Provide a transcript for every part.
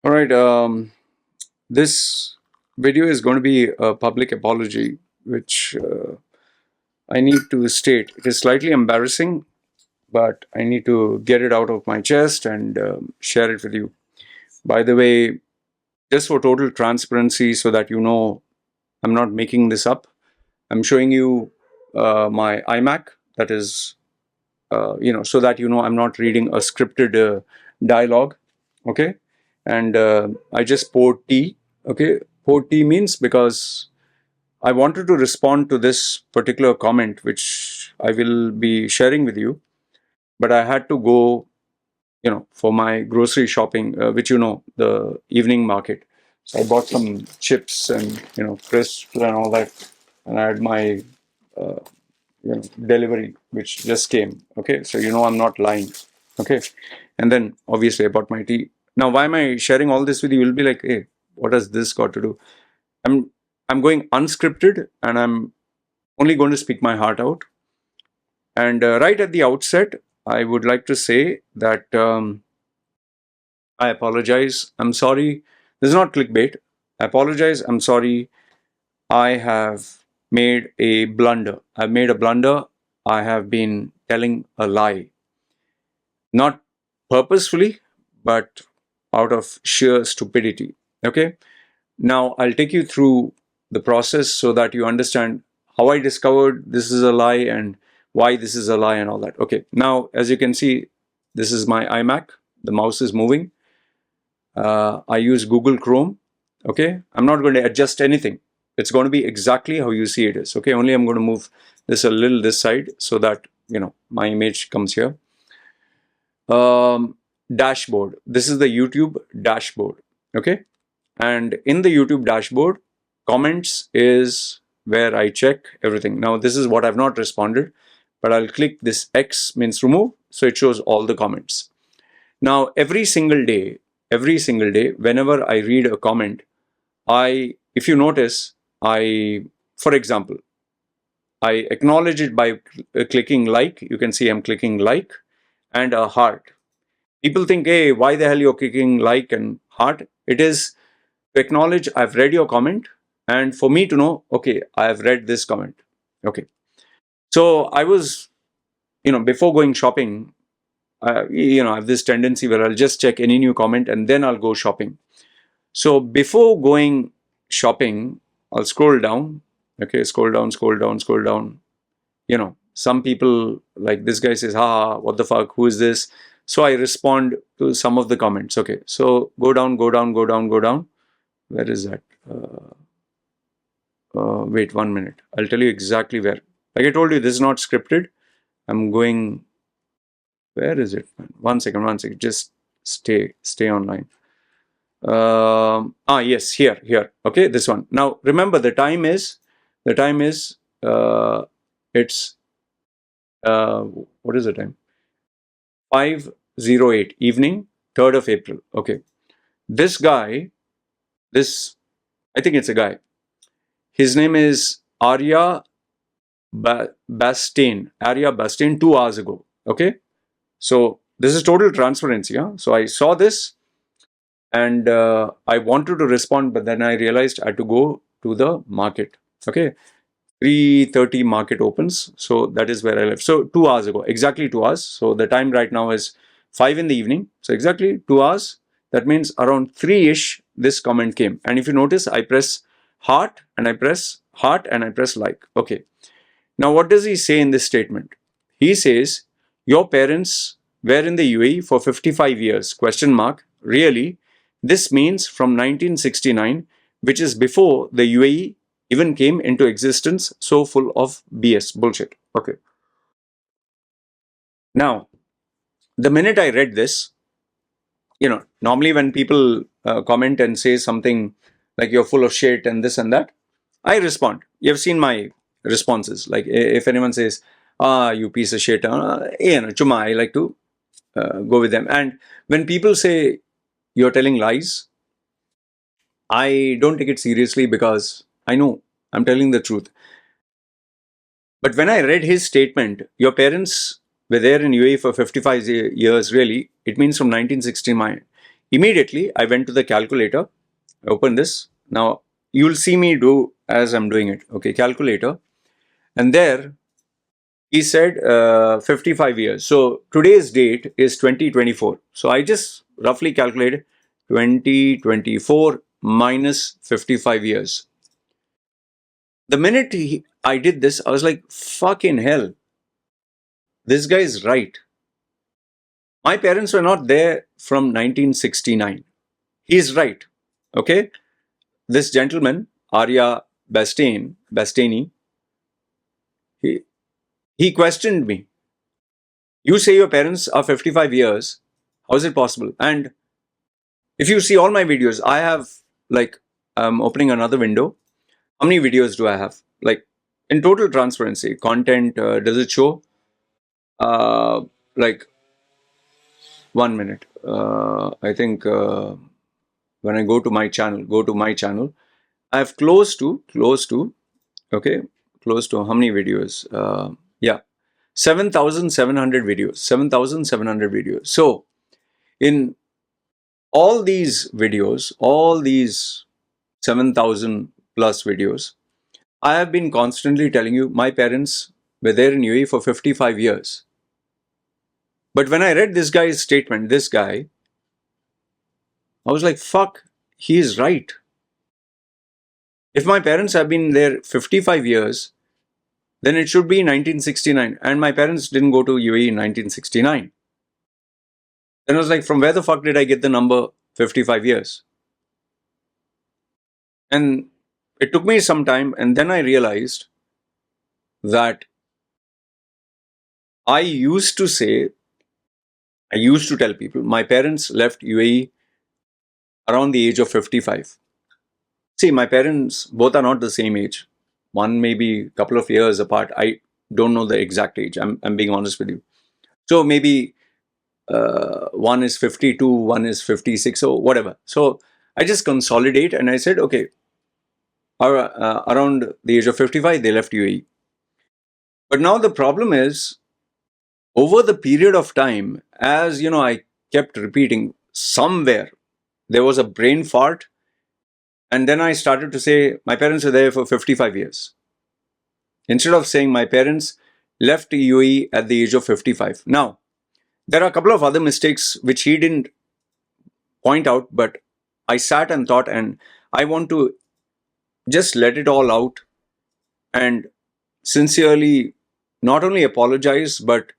All right. This video is going to be a public apology, which I need to state. It is slightly embarrassing, but I need to get it out of my chest and share it with you. By the way, just for total transparency, so that you know I'm not making this up, I'm showing you my iMac. That is, so that you know I'm not reading a scripted dialogue. Okay, and I just poured tea. Okay, poured tea means because I wanted to respond to this particular comment, which I will be sharing with you, but I had to go, for my grocery shopping, which the evening market. So I bought some chips and crisps and all that, and I had my delivery which just came. Okay, so I'm not lying. Okay, and then obviously I bought my tea. Now, why am I sharing all this with you? You'll be like, hey, what has this got to do? I'm I'm going unscripted, and I'm only going to speak my heart out. And right at the outset, I would like to say that I apologize. I'm sorry. This is not clickbait. I apologize. I'm sorry. I have made a blunder. I've made a blunder. I have been telling a lie. Not purposefully, but out of sheer stupidity. Okay. Now, I'll take you through the process so that you understand how I discovered this is a lie and why this is a lie and all that. Okay. Now, as you can see, this is my iMac. The mouse is moving. I use Google Chrome. Okay. I'm not going to adjust anything. It's going to be exactly how you see it is. Okay. Only I'm going to move this a little this side so that, my image comes here. Dashboard. This is the YouTube dashboard. Okay. And in the YouTube dashboard, comments is where I check everything. Now, this is what I've not responded, but I'll click this X means remove. So it shows all the comments. Now, every single day, whenever I read a comment, if you notice, for example, I acknowledge it by clicking like. You can see I'm clicking like and a heart. People think, hey, why the hell you're clicking like and heart? It is to acknowledge I've read your comment and for me to know, okay, I have read this comment. Okay. So I was, before going shopping, I have this tendency where I'll just check any new comment and then I'll go shopping. So before going shopping, I'll scroll down. Okay, scroll down, scroll down, scroll down. Some people like this guy says, ha, what the fuck, who is this? So I respond to some of the comments. Okay, so go down, go down, go down, go down. Where is that? Wait 1 minute. I'll tell you exactly where. Like I told you, this is not scripted. I'm going. Where is it? 1 second, 1 second. Just stay online. Yes, here. Okay, this one. Now remember, the time is. It's what is the time? 5:08 evening, 3rd of April. Okay, this guy. I think it's a guy. His name is Arya Bastain. Arya Bastain 2 hours ago. Okay. So this is total transparency. Huh? So I saw this and I wanted to respond, but then I realized I had to go to the market. Okay. 3:30 market opens. So that is where I left. So 2 hours ago, exactly 2 hours. So the time right now is 5 in the evening. So exactly 2 hours. That means around 3-ish, this comment came. And if you notice, I press heart and I press heart and I press like. Okay. Now, what does he say in this statement? He says, your parents were in the UAE for 55 years, question mark. Really? This means from 1969, which is before the UAE even came into existence, so full of BS, bullshit. Okay. Now, the minute I read this, normally when people comment and say something like you're full of shit and this and that, I respond. You've seen my responses. Like if anyone says, you piece of shit, chuma, I like to go with them. And when people say you're telling lies, I don't take it seriously because I know I'm telling the truth. But when I read his statement, your parents were there in UAE for 55 years, really, it means from 1969. Immediately, I went to the calculator, open this. Now, you'll see me do as I'm doing it. Okay, calculator. And there, he said 55 years. So today's date is 2024. So I just roughly calculated 2024 minus 55 years. The minute I did this, I was like, fucking hell, this guy is right. My parents were not there from 1969. He's right. Okay. This gentleman, Arya Bastani, he questioned me. You say your parents are 55 years. How is it possible? And if you see all my videos, I have, like, I'm opening another window. How many videos do I have? Like, in total transparency, content, does it show? Like, 1 minute. I think when I go to my channel, I have close to, okay, close to how many videos? Yeah, 7,700 videos. 7,700 videos. So, in all these videos, all these 7,000 plus videos, I have been constantly telling you my parents were there in UAE for 55 years. But when I read this guy's statement, this guy, I was like, fuck, he is right. If my parents have been there 55 years, then it should be 1969. And my parents didn't go to UAE in 1969. Then I was like, from where the fuck did I get the number 55 years? And it took me some time, and then I realized that I used to tell people my parents left UAE around the age of 55. See, my parents both are not the same age. One may be a couple of years apart. I don't know the exact age. I'm being honest with you. So maybe one is 52, one is 56, or whatever. So I just consolidate and I said, okay, around the age of 55, they left UAE. But now the problem is, over the period of time, as you know, I kept repeating, somewhere there was a brain fart, and then I started to say my parents were there for 55 years. Instead of saying my parents left UAE at the age of 55. Now, there are a couple of other mistakes which he didn't point out, but I sat and thought, and I want to just let it all out and sincerely not only apologize, but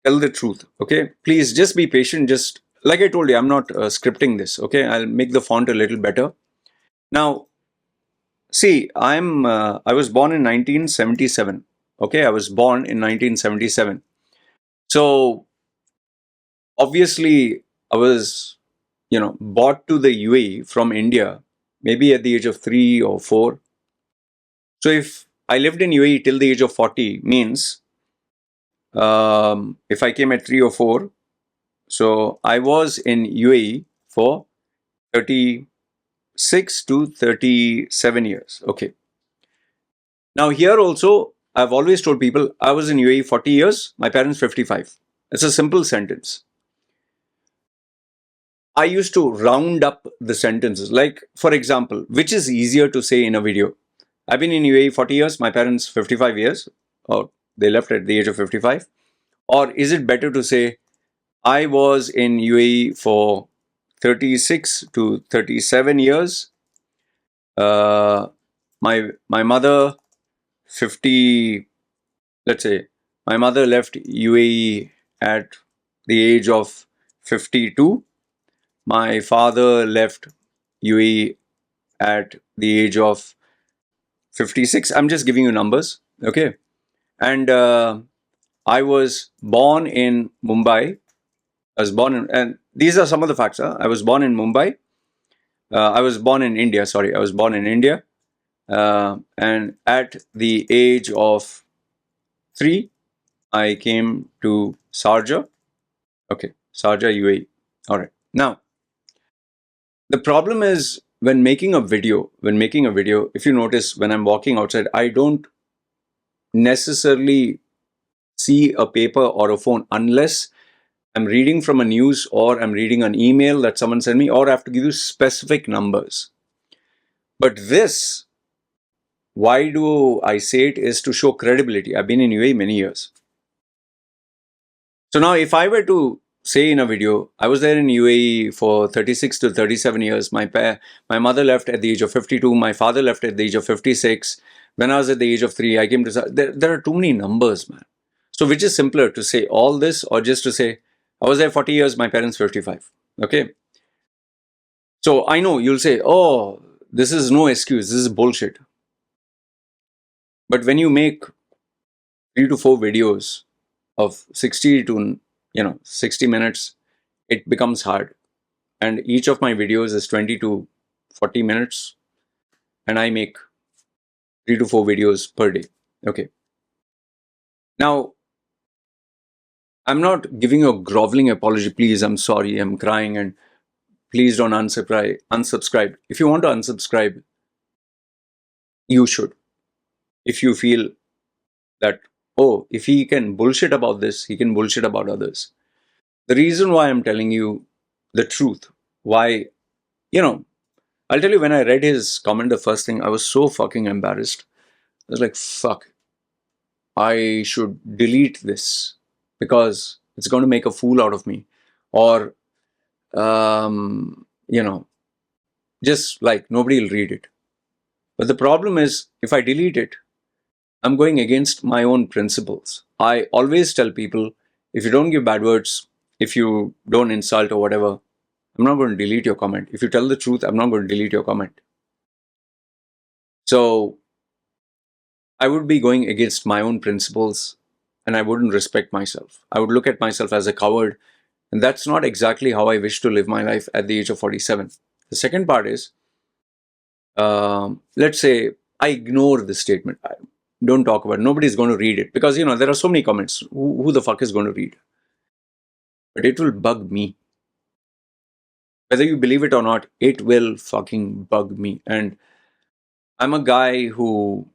tell the truth. Okay, please just be patient. Just like I told you, I'm not scripting this. Okay, I'll make the font a little better. Now, see, I was born in 1977. Okay, I was born in 1977. So obviously, I was, brought to the UAE from India, maybe at the age of 3 or 4. So if I lived in UAE till the age of 40, means if I came at 3 or 4, so I was in UAE for 36 to 37 years. Okay. Now here also, I've always told people I was in UAE 40 years, my parents 55. It's a simple sentence. I used to round up the sentences. Like, for example, which is easier to say in a video? I've been in UAE 40 years, my parents 55 years, or they left at the age of 55. Or is it better to say, I was in UAE for 36 to 37 years. My mother 50, let's say, my mother left UAE at the age of 52. My father left UAE at the age of 56. I'm just giving you numbers, okay? And I was born in Mumbai. And these are some of the facts. I was born in Mumbai. I was born in India. Sorry, I was born in India. And at the age of 3, I came to Sharjah. Okay, Sharjah, UAE. All right. Now, the problem is when making a video, if you notice, when I'm walking outside, I don't necessarily see a paper or a phone unless I'm reading from a news, or I'm reading an email that someone sent me, or I have to give you specific numbers. But this, why do I say it, is to show credibility. I've been in UAE many years. So now if I were to say in a video, I was there in UAE for 36 to 37 years. My mother left at the age of 52. My father left at the age of 56. When I was at the age of 3, I came to... There are too many numbers, man. So which is simpler, to say all this, or just to say, I was there 40 years, my parents 55. Okay. So I know you'll say, oh, this is no excuse. This is bullshit. But when you make 3 to 4 videos of 60 to 60 minutes, it becomes hard. And each of my videos is 20 to 40 minutes, and I make 3 to 4 videos per day. Okay. Now, I'm not giving you a groveling apology. Please, I'm sorry, I'm crying, and please don't unsubscribe. If you want to unsubscribe, you should. If you feel that, oh, if he can bullshit about this, he can bullshit about others. The reason why I'm telling you the truth, why, I'll tell you, when I read his comment, the first thing, I was so fucking embarrassed. I was like, fuck, I should delete this because it's going to make a fool out of me. Or, just like nobody will read it. But the problem is, if I delete it, I'm going against my own principles. I always tell people, if you don't give bad words, if you don't insult or whatever, I'm not going to delete your comment. If you tell the truth, I'm not going to delete your comment. So I would be going against my own principles, and I wouldn't respect myself. I would look at myself as a coward, and that's not exactly how I wish to live my life at the age of 47. The second part is, let's say I ignore this statement. I don't talk about it. Nobody's going to read it because, there are so many comments. Who the fuck is going to read? But it will bug me. Whether you believe it or not, it will fucking bug me. And I'm a guy who,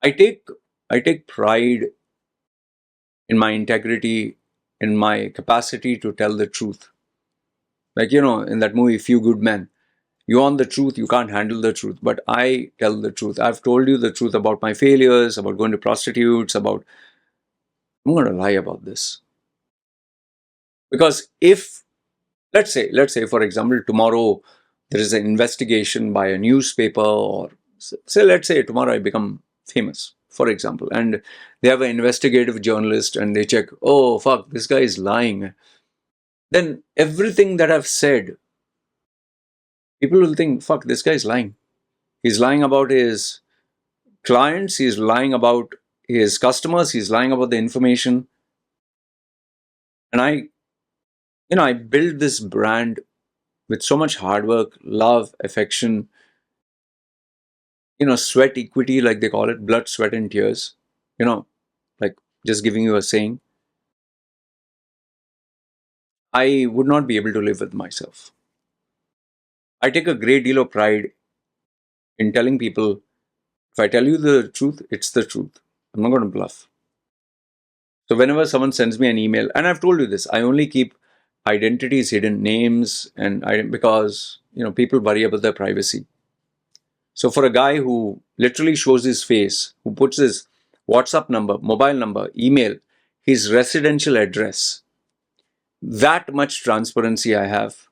I take pride in my integrity, in my capacity to tell the truth. Like, in that movie, Few Good Men, you want the truth, you can't handle the truth. But I tell the truth. I've told you the truth about my failures, about going to prostitutes, I'm going to lie about this. Because if, let's say, for example, tomorrow there is an investigation by a newspaper, or say, let's say tomorrow I become famous, for example, and they have an investigative journalist and they check, oh, fuck, this guy is lying. Then everything that I've said, people will think, fuck, this guy is lying. He's lying about his clients, he's lying about his customers, he's lying about the information. And I built this brand with so much hard work, love, affection, sweat equity, like they call it, blood, sweat, and tears. Like just giving you a saying. I would not be able to live with myself. I take a great deal of pride in telling people, if I tell you the truth, it's the truth. I'm not going to bluff. So whenever someone sends me an email, and I've told you this, I only keep identities hidden, names, and because people worry about their privacy. So for a guy who literally shows his face, who puts his WhatsApp number, mobile number, email, his residential address, that much transparency I have,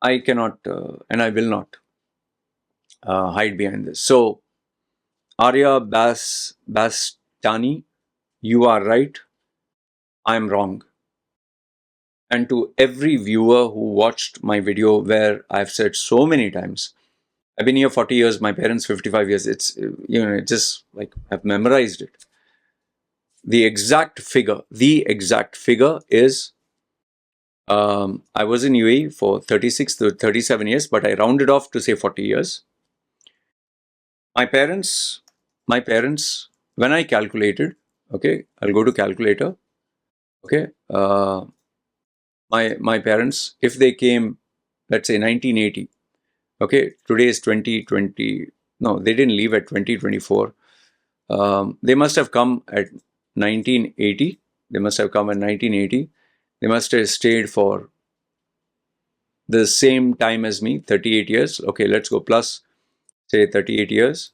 I cannot and I will not hide behind this. So Arya Bastani, you are right, I'm wrong. And to every viewer who watched my video, where I've said so many times, I've been here 40 years, my parents 55 years, it's, it's just like I've memorized it. The exact figure is, I was in UAE for 36 to 37 years, but I rounded off to say 40 years. My parents, when I calculated, okay, I'll go to calculator, okay, my parents, if they came, let's say 1980, okay, today is 2020, no, they didn't leave at 2024. They must have come at 1980. They must have come in 1980. They must have stayed for the same time as me, 38 years. Okay, let's go plus, say 38 years.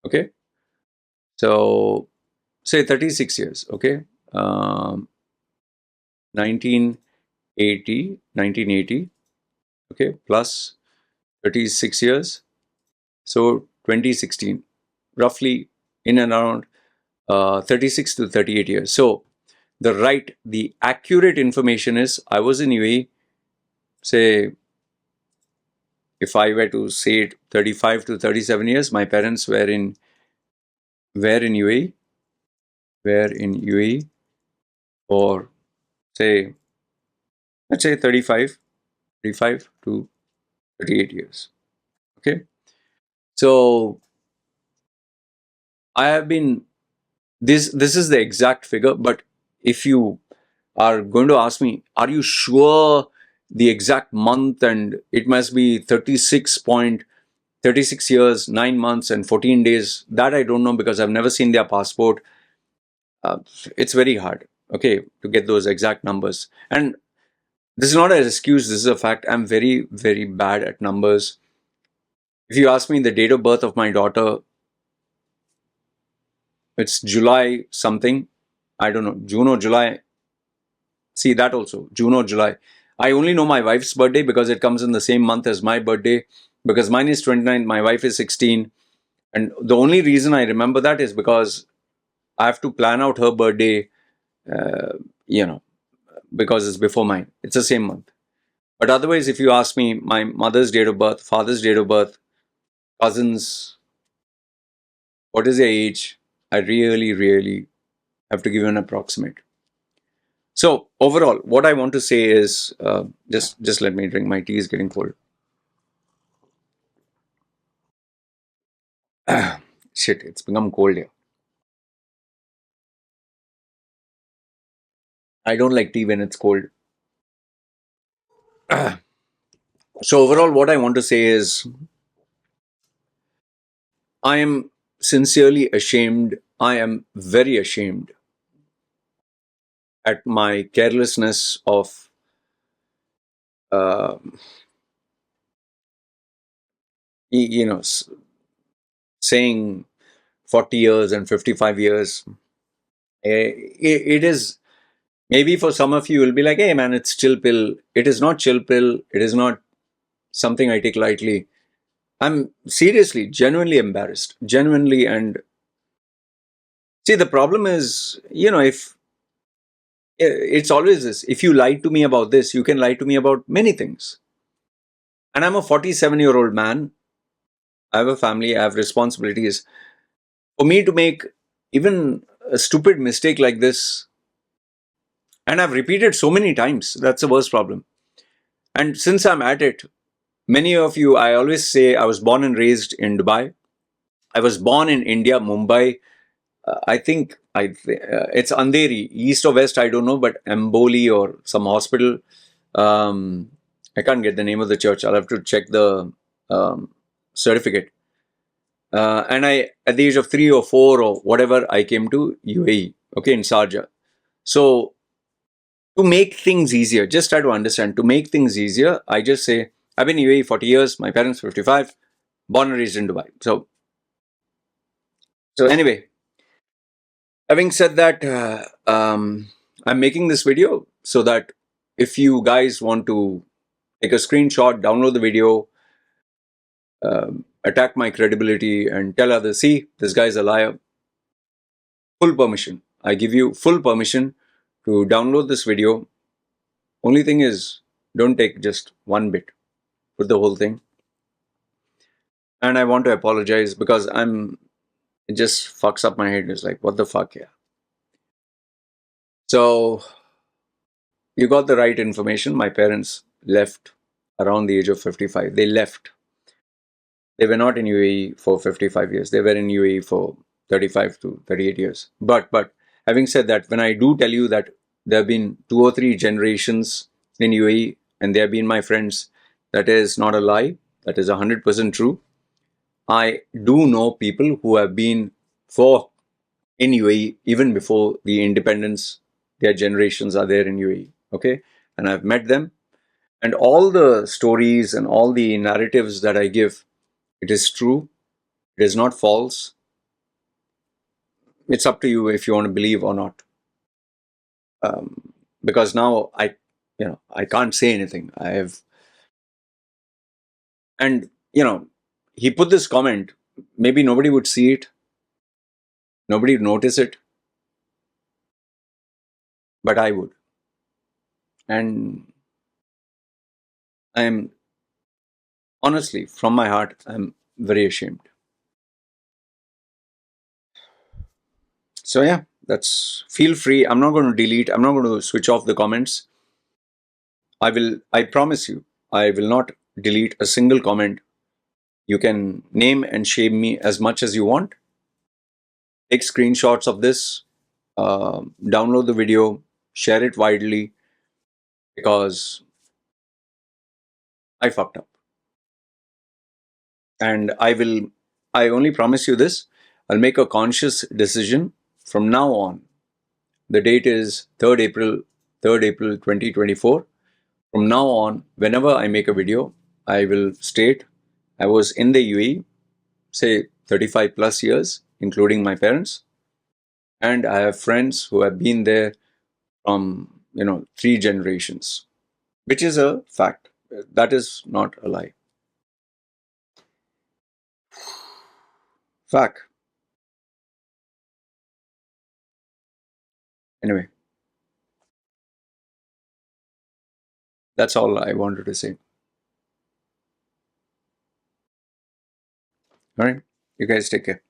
Okay. So say 36 years. Okay. Um, 1980, 1980. Okay. Plus 36 years. So 2016, roughly in and around 36 to 38 years. So the accurate information is I was in UAE, say, if I were to say it, 35 to 37 years, my parents were in UAE, for, say, let's say 35 to 38 years. Okay. So I have been, this is the exact figure, but if you are going to ask me, are you sure the exact month, and it must be 36 years, 9 months and 14 days, that I don't know because I've never seen their passport. It's very hard, okay, to get those exact numbers. And this is not an excuse, this is a fact. I'm very, very bad at numbers. If you ask me the date of birth of my daughter, it's July something. I don't know, June or July. See, that also, June or July. I only know my wife's birthday because it comes in the same month as my birthday. Because mine is 29, my wife is 16. And the only reason I remember that is because I have to plan out her birthday, uh, you know, because it's before mine. It's the same month. But otherwise, if you ask me my mother's date of birth, father's date of birth, cousins, what is their age, I really, really have to give you an approximate. So overall, what I want to say is, just let me drink. My tea is getting cold. Shit, it's become cold here. I don't like tea when it's cold. So overall, what I want to say is, I am sincerely ashamed. I am very ashamed at my carelessness of uh, you know, saying 40 years and 55 years. It is, maybe for some of you, will be like, hey man, it's chill pill. It is not chill pill. It is not something I take lightly. I'm seriously, genuinely embarrassed. Genuinely. And see, the problem is, if it's always this, if you lie to me about this, you can lie to me about many things. And I'm a 47-year-old man. I have a family. I have responsibilities. For me to make even a stupid mistake like this, and I've repeated so many times, that's the worst problem. And since I'm at it, many of you, I always say I was born and raised in Dubai. I was born in India, Mumbai. I think it's Andheri, east or west, I don't know, but Amboli or some hospital. Um, I can't get the name of the church. I'll have to check the certificate. And at the age of 3 or 4 or whatever, I came to UAE, okay, in Sharjah. So to make things easier, just try to understand, to make things easier, I just say, I've been in UAE 40 years, my parents 55, born and raised in Dubai. So anyway, having said that, I'm making this video so that if you guys want to take a screenshot, download the video, attack my credibility and tell others, see, this guy's a liar, full permission. I give you full permission to download this video. Only thing is, don't take just one bit, put the whole thing. And I want to apologize because it just fucks up my head. It's like, what the fuck, yeah. So you got the right information. My parents left around the age of 55. They left. They were not in UAE for 55 years. They were in UAE for 35 to 38 years. But having said that, when I do tell you that there have been 2 or 3 generations in UAE and they have been my friends, that is not a lie. That is 100% true. I do know people who have been in UAE even before the independence their generations are there in UAE. Okay, and I've met them, and all the stories and all the narratives that I give, it is true. It is not false. It's up to you if you want to believe or not. Because now I can't say anything. I have, and he put this comment. Maybe nobody would see it, nobody would notice it, but I would. And I'm honestly, from my heart, I'm very ashamed. So yeah, that's feel free. I'm not going to delete. I'm not going to switch off the comments. I will. I promise you, I will not delete a single comment. You can name and shame me as much as you want. Take screenshots of this, download the video, share it widely, because I fucked up. And I only promise you this, I'll make a conscious decision from now on. The date is 3rd April 2024. From now on, whenever I make a video, I will state I was in the UAE, say 35 plus years, including my parents. And I have friends who have been there from, 3 generations, which is a fact. That is not a lie. Fact. Anyway, that's all I wanted to say. All right. You guys take care.